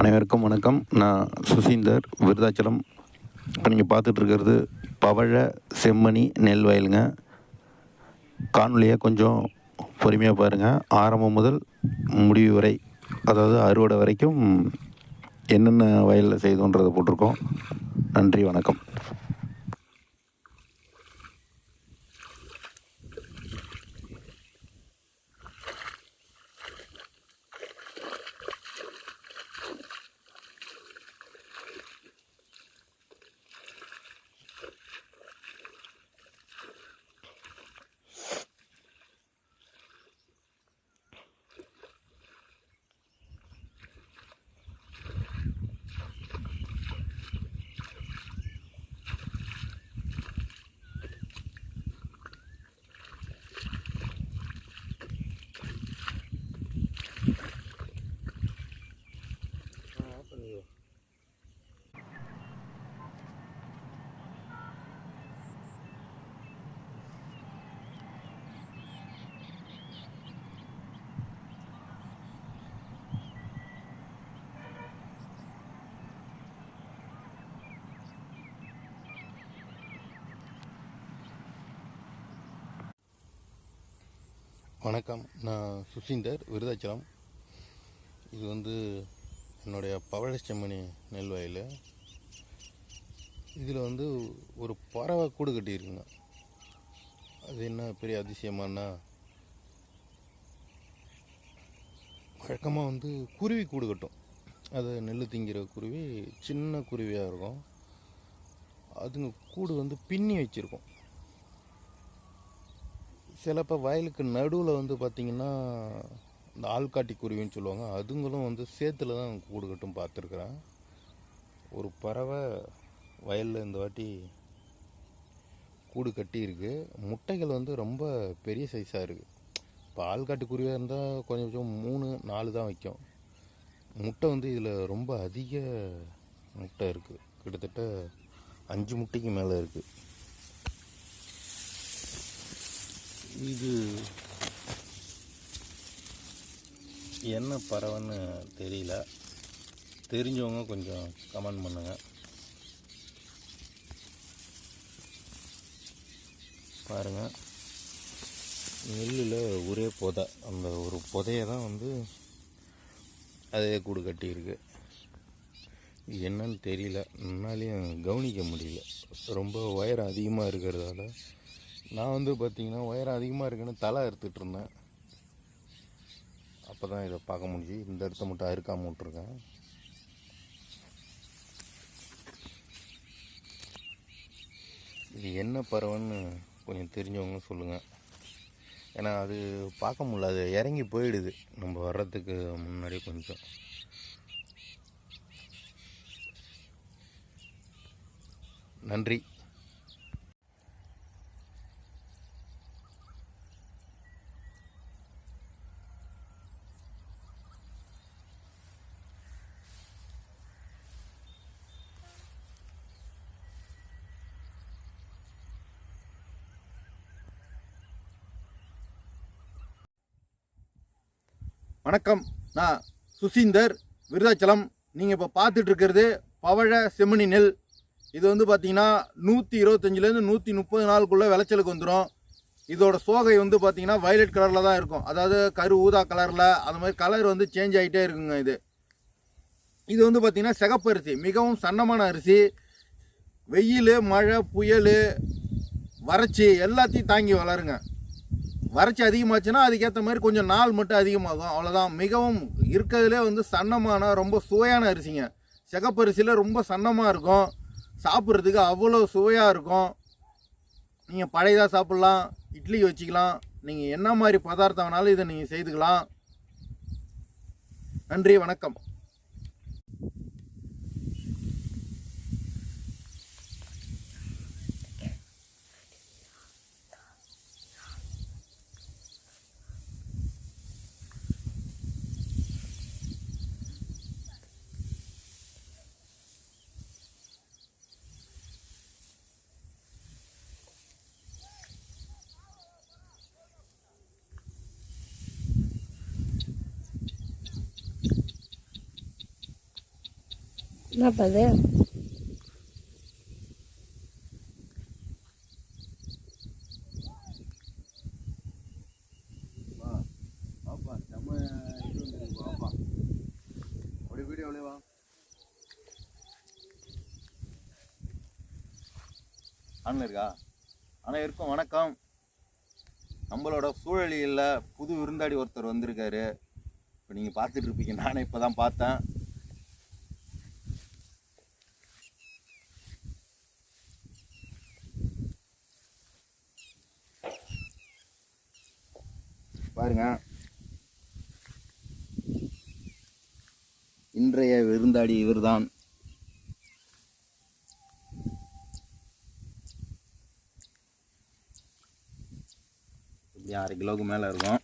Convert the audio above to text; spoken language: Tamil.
அனைவருக்கும் வணக்கம். நான் சுசீந்தர், விருதாச்சலம். இப்போ நீங்கள் பார்த்துட்ருக்கிறது பவழ செம்மணி நெல் வயலுங்க. காணொலியை கொஞ்சம் பொறுமையாக பாருங்கள். ஆரம்பம் முதல் முடிவு வரை, அதாவது அறுவடை வரைக்கும் என்னென்ன வயலில் செய்தோன்றதை போட்டிருக்கோம். நன்றி, வணக்கம். வணக்கம். நான் சுசீந்தர், விருதாச்சலம். இது என்னுடைய பவழ செம்மணி நெல் வயல். இதில் ஒரு பறவை கூடு கட்டியிருக்குங்க. அது என்ன பெரிய அதிசயமானா, வழக்கமாக குருவி கூடு கட்டும். அது நெல் திங்கிற குருவி, சின்ன குருவியாக இருக்கும். அதுங்க கூடு பின்னி வச்சுருக்கும். சிலப்போ வயலுக்கு நடுவில் பார்த்திங்கன்னா இந்த ஆள்காட்டி குருவின்னு சொல்லுவாங்க, அதுங்களும் சேத்துல தான் கூடு கட்டும் பார்த்துருக்குறேன். ஒரு பறவை வயலில் இந்த வாட்டி கூடு கட்டியிருக்கு. முட்டைகள் ரொம்ப பெரிய சைஸாக இருக்குது. இப்போ ஆள்காட்டி குருவியாக இருந்தால் கொஞ்சம் 3-4 தான் வைக்கும். முட்டை இதில் ரொம்ப அதிக முட்டை இருக்குது. கிட்டத்தட்ட 5 முட்டைக்கு மேலே இருக்குது. இது என்ன பறவைன்னு தெரியல. தெரிஞ்சவங்க கொஞ்சம் கமெண்ட் பண்ணுங்க. பாருங்க, நெல்லில் ஒரே புதை, அந்த ஒரு புதையை தான் அதே கூடு கட்டியிருக்கு. என்னன்னு தெரியல, என்னாலையும் கவனிக்க முடியல. ரொம்ப உயரம் அதிகமாக இருக்கிறதால நான் பார்த்திங்கன்னா உயரம் அதிகமாக இருக்குன்னு தலை அறுத்துட்டு இருந்தேன். அப்போ தான் இதை பார்க்க முடிஞ்சு. இந்த இடத்த மட்டும் அறுக்காம விட்ருக்கேன். இது என்ன பறவைன்னு கொஞ்சம் தெரிஞ்சவங்க சொல்லுங்கள். ஏன்னா அது பார்க்க முடியல, அது இறங்கி போயிடுது நம்ம வர்றதுக்கு முன்னாடியே கொஞ்சம். நன்றி. வணக்கம். நான் சுசீந்தர், விருதாச்சலம். நீங்கள் இப்போ பார்த்துட்டு இருக்கிறது பவழ செம்மணி நெல். இது பார்த்தீங்கன்னா 125லேருந்து 130 நாளுக்குள்ளே விளைச்சலுக்கு வந்துடும். இதோட சோகை பார்த்தீங்கன்னா வயலட் கலரில் தான் இருக்கும். அதாவது கரு ஊதா கலரில், அந்த மாதிரி கலர் சேஞ்ச் ஆகிட்டே இருக்குங்க. இது பார்த்தீங்கன்னா சிகப்பு அரிசி, மிகவும் சன்னமான அரிசி. வெயில், மழை, புயல், வறட்சி எல்லாத்தையும் தாங்கி வளருங்க. வறட்சி அதிகமாச்சுன்னா அதுக்கேற்ற மாதிரி கொஞ்சம் நாள் மட்டும் அதிகமாகும், அவ்வளோதான். மிகவும் இருக்கிறதுலே சன்னமான ரொம்ப சுவையான அரிசிங்க. சிகப்பு அரிசியில் ரொம்ப சன்னமாக இருக்கும், சாப்பிட்றதுக்கு அவ்வளோ சுவையாக இருக்கும். நீங்கள் பழையதாக சாப்பிட்லாம், இட்லி வச்சுக்கலாம், நீங்கள் என்ன மாதிரி பதார்த்தம் வேணாலும் இதை நீங்கள் செய்துக்கலாம். நன்றி, வணக்கம். என்னப்பா அது? வாப்பா செம்ம இது வந்துருக்கு வாப்பா. அப்படியே வீடியோ அப்படியே வா. ஆன்ல இருக்கா? அனைவருக்கும் வணக்கம். நம்மளோட சூழலியில் புது விருந்தாடி ஒருத்தர் வந்திருக்காரு. இப்போ நீங்கள் பார்த்துட்டு இருப்பீங்க. நானே இப்போ தான் பார்த்தேன். பாருங்க, இன்றைய விருந்தாடி இவர்தான். இப்படி 6 கிலோவுக்கு மேலே இருக்கும்.